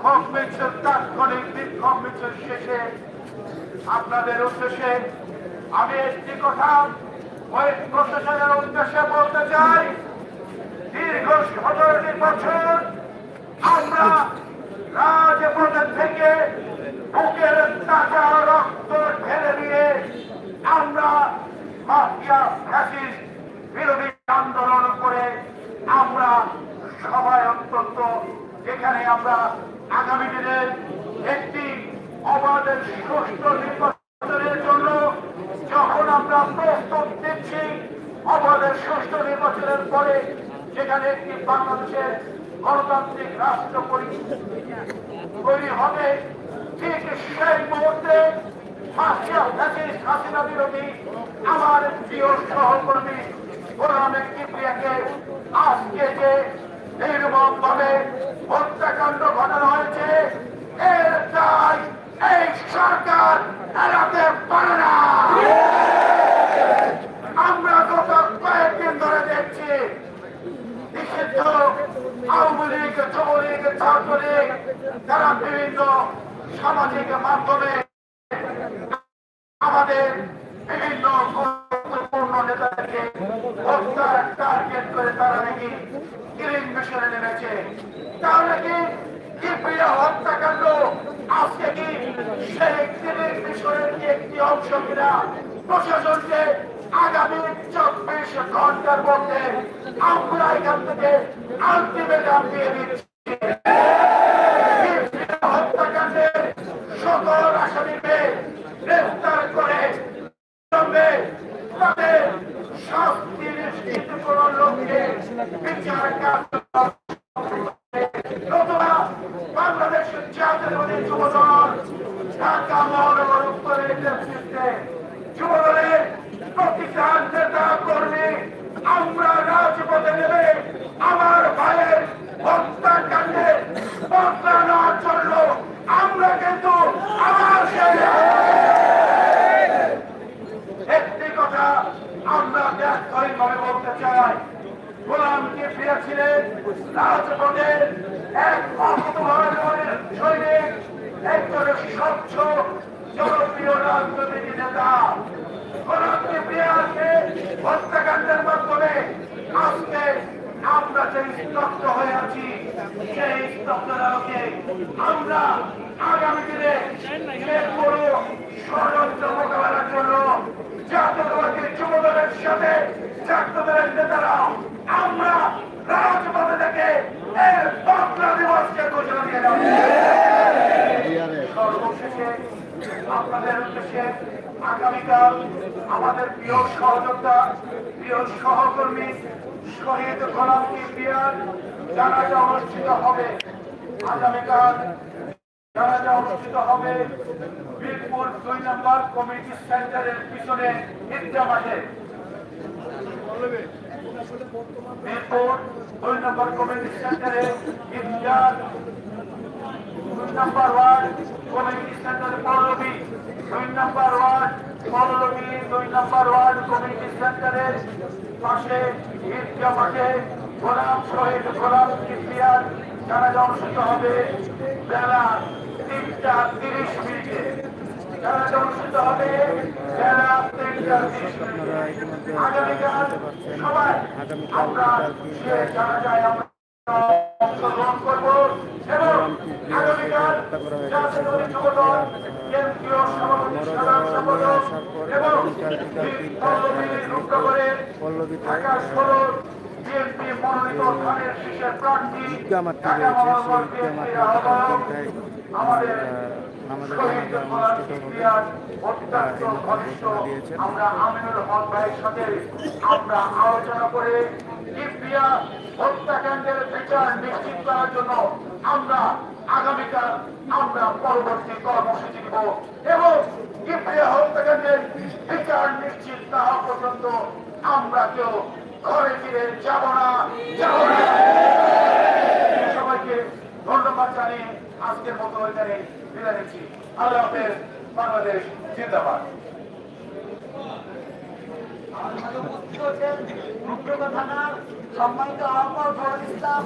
বিক্ষোভ মিছিল, তাৎক্ষণিক বিক্ষোভ মিছিল শেষে আপনাদের উদ্দেশ্যে আমি একটি কথা ওই প্রশাসনের উদ্দেশ্যে বলতে চাই। দীর্ঘ 17টি বছর আমরা রাজপথের থেকে বুকের তাজা রক্ত ঢেলে দিয়ে আমরা মাফিয়া ফ্যাসিস্ট বিরোধী আন্দোলন করে আমরা সবাই অত্যন্ত যেখানে আমরা আগামী দিনের একটি অবাধ সুষ্ঠু নির্বাচনের জন্য যখন আমরা প্রস্তুত দিচ্ছি, অবাধ সুষ্ঠু নির্বাচনের পরে যেখানে একটি বাংলাদেশের গণতান্ত্রিক রাষ্ট্র তৈরি হবে, ঠিক সেই মুহূর্তে মাফিয়া ফ্যাসিস্ট হাসিনা বিরোধী আমার প্রিয় সহকর্মী গোলাম কিবরিয়াকে আজকে যে নির্মম ভাবে হত্যাকাণ্ড ঘটানো হয়েছে, এর দায় এই সরকার এড়াতে পারে না। আমরা গত কয়েকদিন ধরে দেখছি নিষিদ্ধ আওয়ামী লীগ, যুবলীগ, ছাত্রলীগ তারা বিভিন্ন সামাজিক মাধ্যমে আমাদের বিভিন্ন গুরুত্বপূর্ণ নেতাদেরকে হত্যার টার্গেট করে তারা নাকি কিলিং মিশনে নেমেছে। তাহলে কি কিবরিয়া হত্যাকাণ্ড আজকে কি সেই কিলিং মিশনের কি একটি অংশ কিনা? প্রশাসনকে আগামী 24 ঘন্টার মধ্যে আমরা এখান থেকে আলটিমেটাম দিয়ে দিচ্ছি। হত্যাকাণ্ডের সকল আসামিকে গ্রেফতার করে তাদের শাস্তি নিশ্চিত করার লক্ষ্যে বিচার বাংলাদেশের জাতীয়তাবাদী যুবদল ঢাকা মহানগর উত্তরের নেতৃত্বে যুবদলের প্রতিটা নেতা কর্মী আমরা রাজপথে নেমে আমার ভাইয়ের হত্যাকাণ্ডের বদলা নেওয়ার জন্য আমরা কিন্তু আমার একটি কথা আমরা ব্যক্তিগতভাবে বলতে চাই। গোলাম কিবরিয়া ছিলেন রাজপথের এক সৈনিক, একজন স্বচ্ছ জনপ্রিয় রাজনৈতিক নেতা। গোলাম কিবরিয়াকে হত্যাকাণ্ডের মাধ্যমে আজকে আমরা যে স্তব্ধ হয়ে আছি, সেই স্তব্ধতাকে আমরা আগামী দিনে যে কোনো ষড়যন্ত্র মোকাবেলার জন্য জাতীয়তাবাদী যুবদলের সাথে ছাত্রদলের নেতারা আমরা রাজপথে থেকে এর বদলা দিবসকে ঘোষণা দিয়ে দেব। সর্বশেষে আপনাদের উদ্দেশ্যে আগামীকাল আমাদের প্রিয় সহযোদ্ধা, প্রিয় সহকর্মী শহীদ গোলাম কিবরিয়ার জানাজা অনুষ্ঠিত হবে। আগামীকাল জানাজা অনুষ্ঠিত হবে মিরপুর 2 নম্বর কমিউনিটি সেন্টারের পিছনে ঈদগাহ মাঠে। মিরপুর 2 নম্বর কমিউনিটি সেন্টারে ঈদগাহ 2 নম্বর ওয়ার্ড কমিউনিটি সেন্টার পল্লবী 2 নম্বর ওয়ার্ড পল্লবী 2 নম্বর ওয়ার্ড কমিউনিটি সেন্টারের পাশে ঈদগাহ মাঠে গোলাম শহীদ গোলাম কিবরিয়ার জানাজা অনুষ্ঠিত হবে বেলা 3টা 30 মিনিটে। জানাজা অনুষ্ঠিত হবে বেলা 3টা 30 মিনিটে। আগামীকাল সবাই আমরা সে জানাজায় আমরা অংশগ্রহণ করব এবং আগামীকাল জাতীয়তাবাদী যুবদল কেন্দ্রীয় সভাপতি সাধারণ সম্পাদক এবং পল্লবী ঢাকা 16 বিএনপি মনোনীত ধানের শীষের প্রার্থী ঢাকা মহানগর বিএনপির আহ্বায়ক আমাদের শহীদ গোলাম কিবরিয়ার অত্যন্ত ঘনিষ্ঠ আমরা আমিনুল হক ভাইয়ের সাথে আমরা আলোচনা করে কিবরিয়া হত্যাকাণ্ডের বিচার নিশ্চিত করার জন্য আমরা আগামীকাল আমরা পরবর্তী কর্মসূচি দিব এবং কিবরিয়া হত্যাকাণ্ডের বিচার নিশ্চিত না হওয়া পর্যন্ত আমরা কেউ ঘরে ফিরে যাব না। সবাইকে ধন্যবাদ জানিয়ে আজকের মতো এখানে বিদায় নিচ্ছি। আল্লাহ হাফেজ। বাংলাদেশ জিন্দাবাদ। সম্মানিত আহ্বায়ক ইসলাম